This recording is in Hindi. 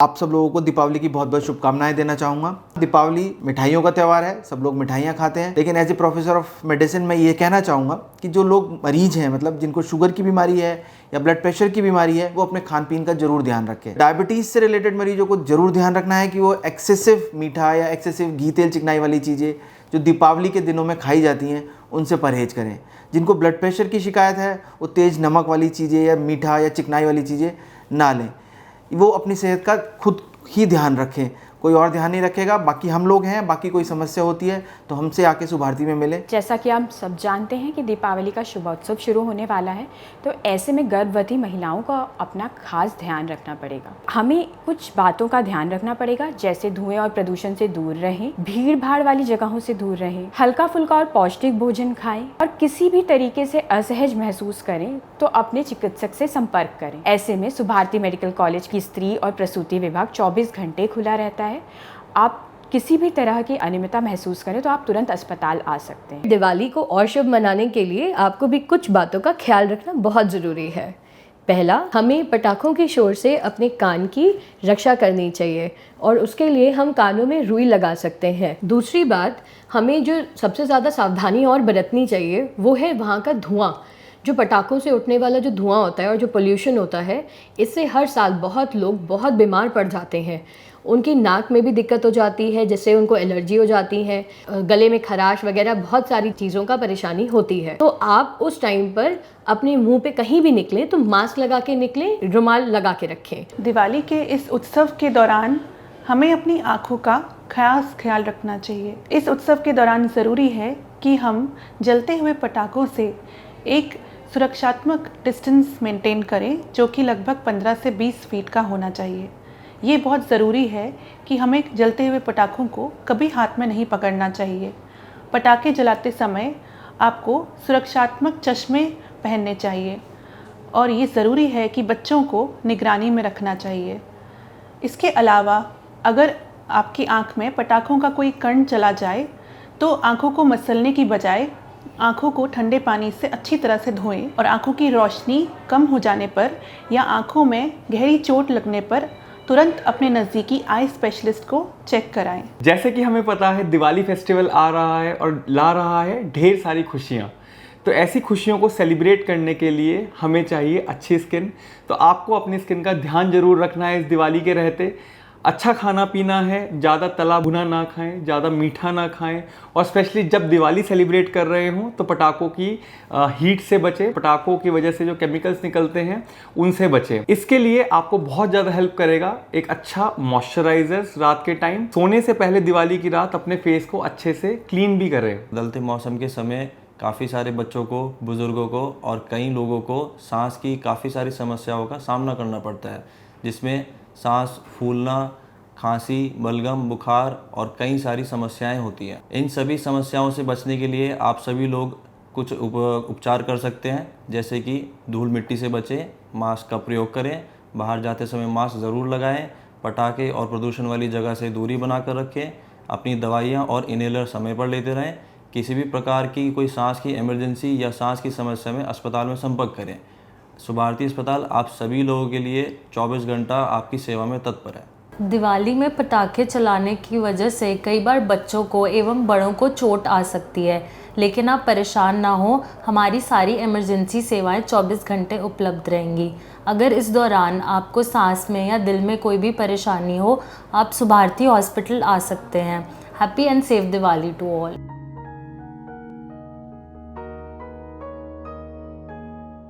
आप सब लोगों को दीपावली की बहुत बहुत शुभकामनाएं देना चाहूँगा। दीपावली मिठाइयों का त्यौहार है, सब लोग मिठाइयाँ खाते हैं, लेकिन as a professor of medicine मैं ये कहना चाहूँगा कि जो लोग मरीज हैं, मतलब जिनको शुगर की बीमारी है या ब्लड प्रेशर की बीमारी है, वो अपने खान पीन का जरूर ध्यान रखें। डायबिटीज़ से रिलेटेड मरीजों को जरूर ध्यान रखना है कि वो एक्सेसिव मीठा या एक्सेसिव घी तेल चिकनाई वाली चीज़ें जो दीपावली के दिनों में खाई जाती हैं उनसे परहेज करें। जिनको ब्लड प्रेशर की शिकायत है वो तेज़ नमक वाली चीज़ें या मीठा या चिकनाई वाली चीज़ें ना लें। वो अपनी सेहत का खुद ही ध्यान रखें, कोई और ध्यान नहीं रखेगा। बाकी हम लोग हैं, बाकी कोई समस्या होती है तो हमसे आके शुभारती में मिले। जैसा कि आप सब जानते हैं कि दीपावली का शुभोत्सव शुरू होने वाला है, तो ऐसे में गर्भवती महिलाओं का अपना खास ध्यान रखना पड़ेगा। हमें कुछ बातों का ध्यान रखना पड़ेगा, जैसे धुएं और प्रदूषण से दूर रहें, भीड़ भाड़ वाली जगहों से दूर रहें, हल्का फुल्का और पौष्टिक भोजन खाएं और किसी भी तरीके से असहज महसूस करें तो अपने चिकित्सक से संपर्क करें। ऐसे में शुभारती मेडिकल कॉलेज की स्त्री और प्रसूति विभाग 24 घंटे खुला रहता है। आप किसी भी तरह की अनियमितता महसूस करें तो आप तुरंत अस्पताल आ सकते हैं। दिवाली को और शुभ मनाने के लिए आपको भी कुछ बातों का ख्याल रखना बहुत ज़रूरी है। पहला, हमें पटाखों के शोर से अपने कान की रक्षा करनी चाहिए और उसके लिए हम कानों में रुई लगा सकते हैं। दूसरी बात, हमें जो सबसे ज़्यादा सावधानी और बरतनी चाहिए वो है वहाँ का धुआं। जो पटाखों से उठने वाला जो धुआं होता है और जो पोल्यूशन होता है, इससे हर साल बहुत लोग बहुत बीमार पड़ जाते हैं। उनकी नाक में भी दिक्कत हो जाती है, जिससे उनको एलर्जी हो जाती है, गले में खराश वगैरह बहुत सारी चीज़ों का परेशानी होती है। तो आप उस टाइम पर अपने मुंह पे कहीं भी निकलें तो मास्क लगा के निकलें, रुमाल लगा के रखें। दिवाली के इस उत्सव के दौरान हमें अपनी आँखों का खास ख्याल रखना चाहिए। इस उत्सव के दौरान ज़रूरी है कि हम जलते हुए पटाखों से एक सुरक्षात्मक डिस्टेंस मेंटेन करें, जो कि लगभग 15 से 20 फीट का होना चाहिए। ये बहुत ज़रूरी है कि हमें जलते हुए पटाखों को कभी हाथ में नहीं पकड़ना चाहिए। पटाखे जलाते समय आपको सुरक्षात्मक चश्मे पहनने चाहिए और ये ज़रूरी है कि बच्चों को निगरानी में रखना चाहिए। इसके अलावा अगर आपकी आँख में पटाखों का कोई कण चला जाए तो आँखों को मसलने की बजाय आँखों को ठंडे पानी से अच्छी तरह से धोएं और आँखों की रोशनी कम हो जाने पर या आँखों में गहरी चोट लगने पर तुरंत अपने नज़दीकी आई स्पेशलिस्ट को चेक कराएं। जैसे कि हमें पता है दिवाली फेस्टिवल आ रहा है और ला रहा है ढेर सारी खुशियाँ, तो ऐसी खुशियों को सेलिब्रेट करने के लिए हमें चाहिए अच्छी स्किन। तो आपको अपनी स्किन का ध्यान जरूर रखना है इस दिवाली के रहते। अच्छा खाना पीना है, ज़्यादा तला भुना ना खाएं, ज़्यादा मीठा ना खाएं और स्पेशली जब दिवाली सेलिब्रेट कर रहे हो तो पटाखों की हीट से बचें। पटाखों की वजह से जो केमिकल्स निकलते हैं उनसे बचें। इसके लिए आपको बहुत ज़्यादा हेल्प करेगा एक अच्छा मॉइस्चराइजर। रात के टाइम सोने से पहले दिवाली की रात अपने फेस को अच्छे से क्लीन भी करें। बदलते मौसम के समय काफ़ी सारे बच्चों को, बुज़ुर्गों को और कई लोगों को सांस की काफ़ी सारी समस्याओं का सामना करना पड़ता है, जिसमें सांस फूलना, खांसी, बलगम, बुखार और कई सारी समस्याएं होती हैं। इन सभी समस्याओं से बचने के लिए आप सभी लोग कुछ उपचार कर सकते हैं, जैसे कि धूल मिट्टी से बचें, मास्क का प्रयोग करें, बाहर जाते समय मास्क ज़रूर लगाएं, पटाखे और प्रदूषण वाली जगह से दूरी बनाकर रखें, अपनी दवाइयाँ और इनहेलर समय पर लेते रहें। किसी भी प्रकार की कोई सांस की इमरजेंसी या सांस की समस्या में अस्पताल में संपर्क करें। शुभारती अस्पताल आप सभी लोगों के लिए 24 घंटा आपकी सेवा में तत्पर है। दिवाली में पटाखे चलाने की वजह से कई बार बच्चों को एवं बड़ों को चोट आ सकती है, लेकिन आप परेशान ना हो, हमारी सारी इमरजेंसी सेवाएं 24 घंटे उपलब्ध रहेंगी। अगर इस दौरान आपको सांस में या दिल में कोई भी परेशानी हो, आप शुभारती हॉस्पिटल आ सकते हैं। Happy and safe Diwali to all.